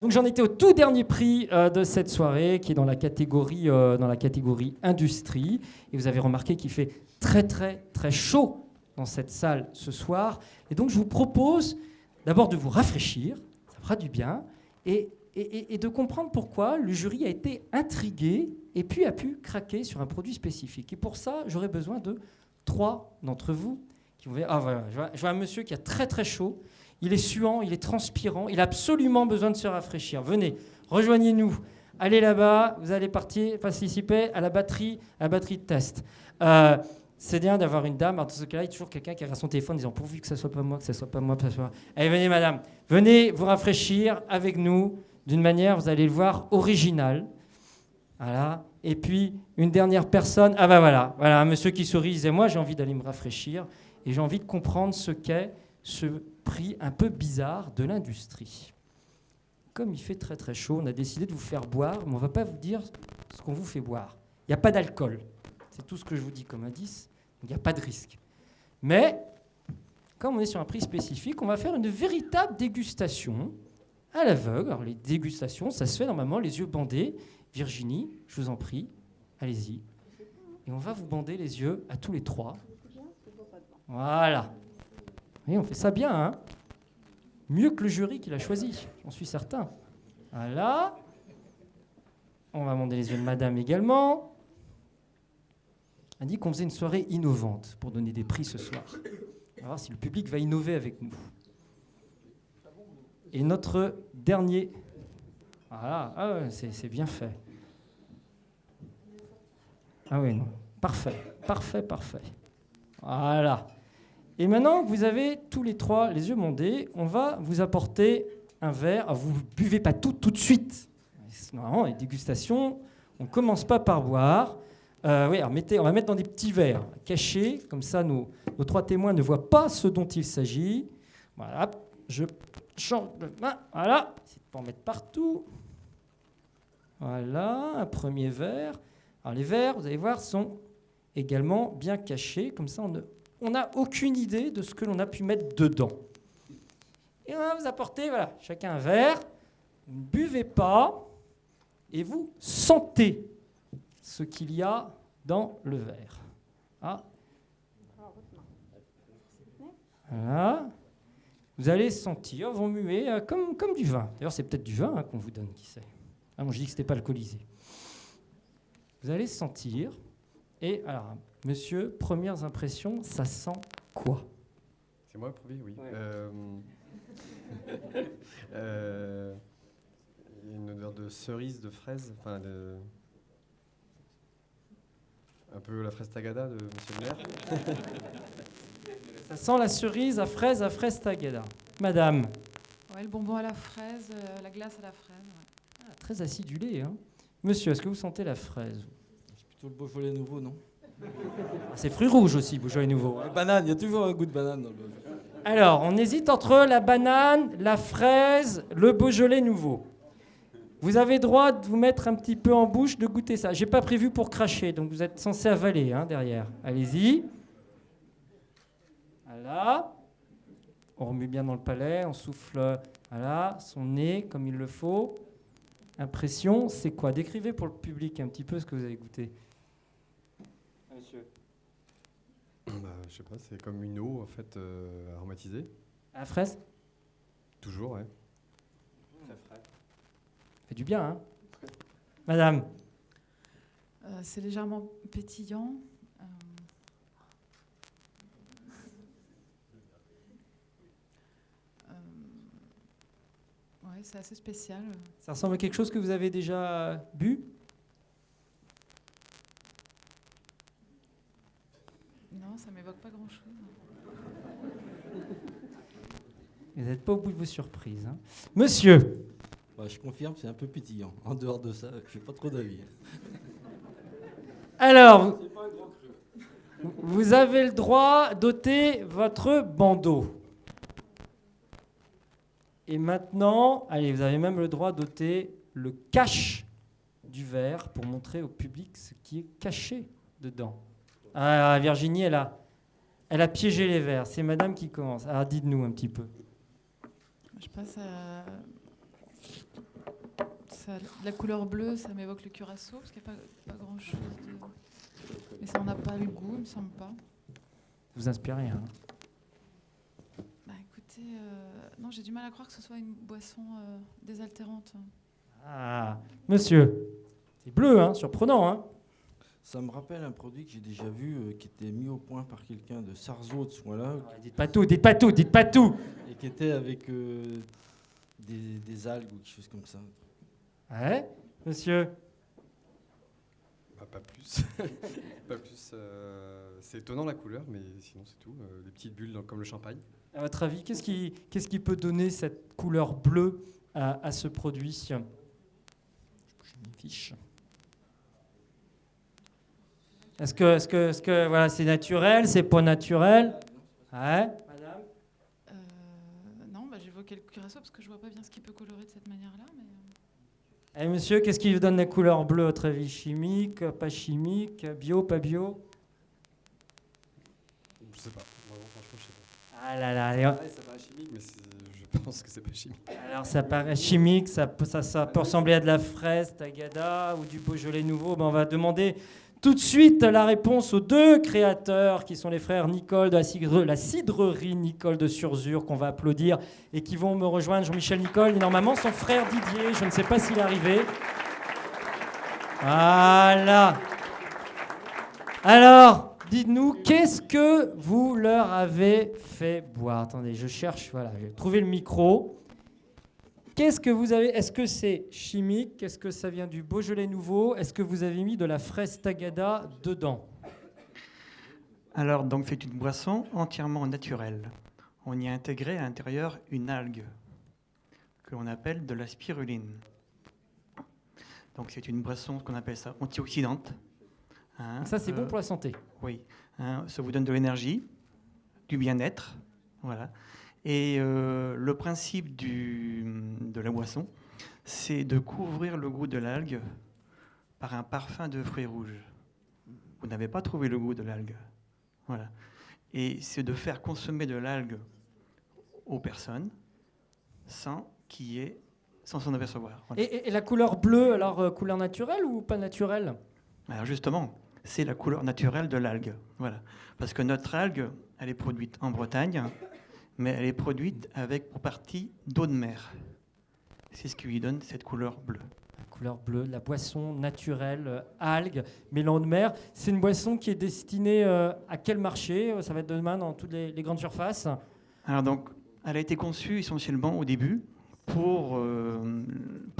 Donc j'en étais au tout dernier prix de cette soirée, qui est dans la catégorie industrie. Et vous avez remarqué qu'il fait très très très chaud dans cette salle ce soir. Et donc je vous propose d'abord de vous rafraîchir, ça fera du bien, et de comprendre pourquoi le jury a été intrigué et puis a pu craquer sur un produit spécifique. Et pour ça, j'aurais besoin de 3 d'entre vous qui vont... Ah voilà, je vois un monsieur qui a très très chaud. Il est suant, il est transpirant, il a absolument besoin de se rafraîchir. Venez, rejoignez-nous. Allez là-bas, vous allez participer à la batterie de test. C'est bien d'avoir une dame. Dans ce cas-là, il y a toujours quelqu'un qui a son téléphone en disant pourvu que ça ne soit pas moi, que ça ne soit pas moi. Allez, venez, madame. Venez vous rafraîchir avec nous d'une manière, vous allez le voir, originale. Voilà. Et puis, une dernière personne. Ah ben voilà, un monsieur qui sourit, disait moi, j'ai envie d'aller me rafraîchir et j'ai envie de comprendre ce qu'est ce prix un peu bizarre de l'industrie. Comme il fait très très chaud, on a décidé de vous faire boire, mais on ne va pas vous dire ce qu'on vous fait boire. Il n'y a pas d'alcool. C'est tout ce que je vous dis comme indice. Il n'y a pas de risque. Mais, comme on est sur un prix spécifique, on va faire une véritable dégustation à l'aveugle. Alors les dégustations, ça se fait normalement les yeux bandés. Virginie, je vous en prie, allez-y. Et on va vous bander les yeux à tous les 3. Voilà. Et on fait ça bien, hein. Mieux que le jury qui l'a choisi, j'en suis certain. Voilà. On va bander les yeux de madame également. On a dit qu'on faisait une soirée innovante pour donner des prix ce soir. On va voir si le public va innover avec nous. Et notre dernier... Voilà, ah ouais, c'est bien fait. Ah oui, non. Parfait. Voilà. Et maintenant que vous avez tous les 3 les yeux bandés, on va vous apporter un verre. Alors, vous ne buvez pas tout de suite. Normalement, les dégustations, on ne commence pas par boire. Oui, alors on va mettre dans des petits verres cachés, comme ça nos 3 témoins ne voient pas ce dont il s'agit. Voilà, je change de main. Voilà, c'est pour en mettre partout. Voilà, un premier verre. Alors les verres, vous allez voir, sont également bien cachés, comme ça on n'a aucune idée de ce que l'on a pu mettre dedans. Et on va vous apporter, voilà, chacun un verre. Vous ne buvez pas et vous sentez ce qu'il y a dans le verre. Ah. Voilà. Vous allez sentir, vous muez comme du vin. D'ailleurs, c'est peut-être du vin qu'on vous donne, qui sait. Ah, moi, je dis que ce n'était pas alcoolisé. Vous allez sentir. Et alors, monsieur, premières impressions, ça sent quoi? C'est moi le premier, oui. Ouais. Il y a une odeur de cerise, de fraise, enfin un peu la fraise tagada de Monsieur le maire. Ça sent la cerise à fraise tagada. Madame. Ouais, le bonbon à la fraise, la glace à la fraise. Ouais. Ah, très acidulé, hein. Monsieur, est-ce que vous sentez la fraise? C'est plutôt le Beaujolais nouveau, non? Ah, c'est fruits rouges aussi, Beaujolais nouveau. Hein. Banane, il y a toujours un goût de banane dans le Beaujolais. Alors, on hésite entre la banane, la fraise, le Beaujolais nouveau. Vous avez droit de vous mettre un petit peu en bouche, de goûter ça. J'ai pas prévu pour cracher, donc vous êtes censé avaler derrière. Allez-y. Voilà. On remue bien dans le palais, on souffle voilà, son nez comme il le faut. Impression, c'est quoi? Décrivez pour le public un petit peu ce que vous avez goûté. Monsieur. Je sais pas, c'est comme une eau en fait aromatisée. À la fraise? Toujours, ouais. Très frais. Fait du bien, hein? Madame. C'est légèrement pétillant. Ouais, c'est assez spécial. Ça ressemble à quelque chose que vous avez déjà bu? Non, ça m'évoque pas grand-chose. Vous n'êtes pas au bout de vos surprises. Hein. Monsieur. Bah, je confirme, c'est un peu pétillant. En dehors de ça, je n'ai pas trop d'avis. Alors, vous avez le droit d'ôter votre bandeau. Et maintenant, allez, vous avez même le droit d'ôter le cache du verre pour montrer au public ce qui est caché dedans. Ah, Virginie, elle a piégé les verres. C'est madame qui commence. Alors, dites-nous un petit peu. Je passe à... la couleur bleue, ça m'évoque le curaçao, parce qu'il n'y a pas grand-chose de... Mais ça n'a pas le goût, il me semble pas. Vous inspirez, hein. Bah écoutez, non, j'ai du mal à croire que ce soit une boisson désaltérante. Ah, monsieur, c'est bleu, hein, surprenant, hein. Ça me rappelle un produit que j'ai déjà vu qui était mis au point par quelqu'un de Sarzeau de ce coin-là Dites pas tout, dites pas tout, dites pas tout. et qui était avec des algues ou quelque chose comme ça. Ouais, monsieur. Bah, pas plus. Pas plus. C'est étonnant la couleur, mais sinon c'est tout. Des petites bulles comme le champagne. À votre avis, qu'est-ce qui peut donner cette couleur bleue à ce produit? Je m'y fiche. Est-ce que voilà, c'est naturel, c'est pas naturel? Ouais, madame. Non, bah, j'évoquais le curaçao parce que je vois pas bien ce qui peut colorer de cette manière-là. Mais... Et monsieur, qu'est-ce qui vous donne la couleur bleue à votre avis? Chimique, pas chimique, bio, pas bio? Je sais pas. Vraiment, franchement, je sais pas. Ah là là, allez, hop. Ouais, ça paraît chimique, mais je pense que c'est pas chimique. Alors ça paraît chimique, ça peut ressembler à de la fraise, tagada ou du Beaujolais nouveau. Ben, on va demander tout de suite la réponse aux deux créateurs qui sont les frères Nicole de la cidrerie Nicole de Surzur, qu'on va applaudir et qui vont me rejoindre. Jean-Michel Nicole et normalement son frère Didier, je ne sais pas s'il est arrivé. Voilà. Alors, dites-nous, qu'est-ce que vous leur avez fait boire? Attendez, je cherche, voilà, j'ai trouvé le micro. Qu'est-ce que vous avez? Est-ce que c'est chimique? Est-ce que ça vient du Beaujolais nouveau? Est-ce que vous avez mis de la fraise tagada dedans? Alors, donc, c'est une boisson entièrement naturelle. On y a intégré à l'intérieur une algue que l'on appelle de la spiruline. Donc, c'est une boisson qu'on appelle ça antioxydante. Hein, Donc ça, c'est bon pour la santé. Oui, hein, ça vous donne de l'énergie, du bien-être, voilà. Et le principe de la boisson, c'est de couvrir le goût de l'algue par un parfum de fruits rouges. Vous n'avez pas trouvé le goût de l'algue, voilà. Et c'est de faire consommer de l'algue aux personnes sans s'en apercevoir. Voilà. Et la couleur bleue, alors couleur naturelle ou pas naturelle? Alors justement, c'est la couleur naturelle de l'algue, voilà. Parce que notre algue, elle est produite en Bretagne, mais elle est produite avec pour partie d'eau de mer. C'est ce qui lui donne cette couleur bleue. La couleur bleue, la boisson naturelle, algue, mélange de mer. C'est une boisson qui est destinée à quel marché? Ça va être demain dans toutes les grandes surfaces. Alors donc, elle a été conçue essentiellement au début pour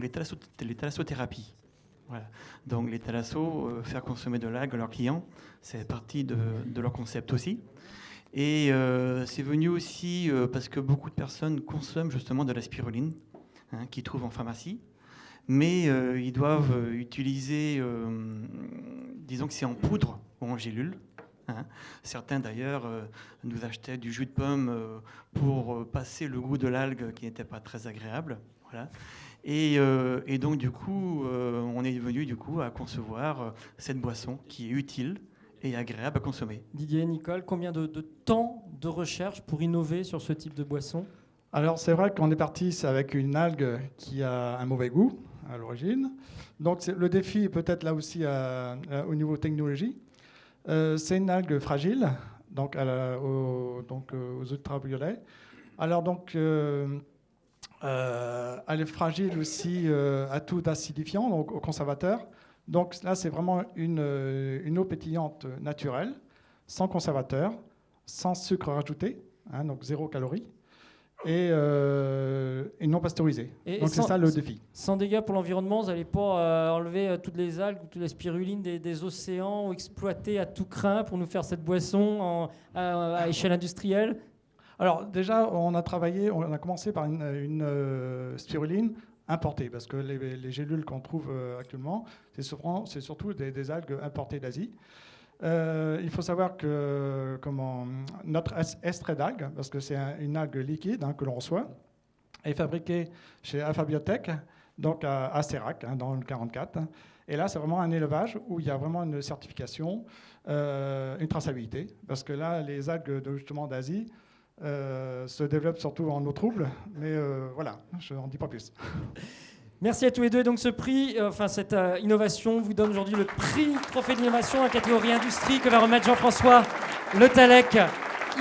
les thalassothérapies. Voilà. Donc les thalassos, faire consommer de l'algue à leurs clients, c'est partie de leur concept aussi. Et c'est venu aussi parce que beaucoup de personnes consomment justement de la spiruline, hein, qu'ils trouvent en pharmacie, mais ils doivent utiliser, disons que c'est en poudre ou en gélule. Hein. Certains d'ailleurs nous achetaient du jus de pomme pour passer le goût de l'algue qui n'était pas très agréable. Voilà. Et donc du coup, on est venu du coup à concevoir cette boisson qui est utile et agréable à consommer. Didier, Nicole, combien de temps de recherche pour innover sur ce type de boisson? Alors c'est vrai qu'on est parti avec une algue qui a un mauvais goût à l'origine. Donc le défi est peut-être là aussi au niveau technologie. C'est une algue fragile, donc, aux ultraviolets. Alors donc elle est fragile aussi à tout acidifiant, donc au conservateur. Donc là, c'est vraiment une eau pétillante naturelle, sans conservateur, sans sucre rajouté, hein, donc 0 calories, et non pasteurisée. Donc c'est ça le défi. Sans dégâts pour l'environnement, vous n'allez pas enlever toutes les algues, toutes les spirulines des océans ou exploiter à tout crin pour nous faire cette boisson à échelle industrielle? Alors déjà, on a commencé par une spiruline importées, parce que les gélules qu'on trouve actuellement, c'est surtout des algues importées d'Asie. Il faut savoir que notre extrait d'algue, parce que c'est une algue liquide que l'on reçoit, est fabriqué chez Alpha Biotech, donc à Sérac, dans le 44. Et là, c'est vraiment un élevage où il y a vraiment une certification, une traçabilité, parce que là, les algues justement d'Asie se développent surtout en eau trouble, mais voilà, je n'en dis pas plus. Merci à tous les deux. Et donc ce prix, cette innovation vous donne aujourd'hui le prix Trophée d'innovation en catégorie industrie que va remettre Jean-François Le Tallec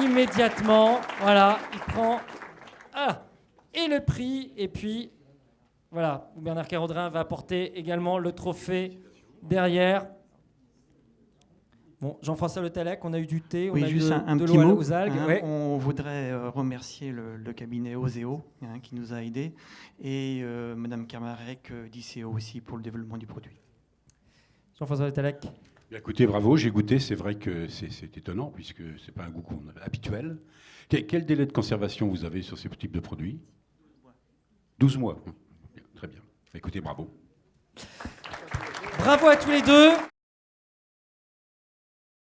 immédiatement. Voilà, il prend et le prix. Et puis, voilà, Bernard Carodrin va apporter également le trophée derrière. Bon, Jean-François Le Tallec, on a eu du thé, on Oui, a juste eu un de petit l'eau mot. aux algues. Ouais. On voudrait remercier le cabinet Oseo qui nous a aidés et Madame Kermarek d'ICO aussi pour le développement du produit. Jean-François Le Tallec. Bien, écoutez, bravo, j'ai goûté, c'est vrai que c'est étonnant puisque ce n'est pas un goût habituel. Quel délai de conservation vous avez sur ce type de produit ? 12 mois. Bien, très bien. Écoutez, bravo. Bravo à tous les deux.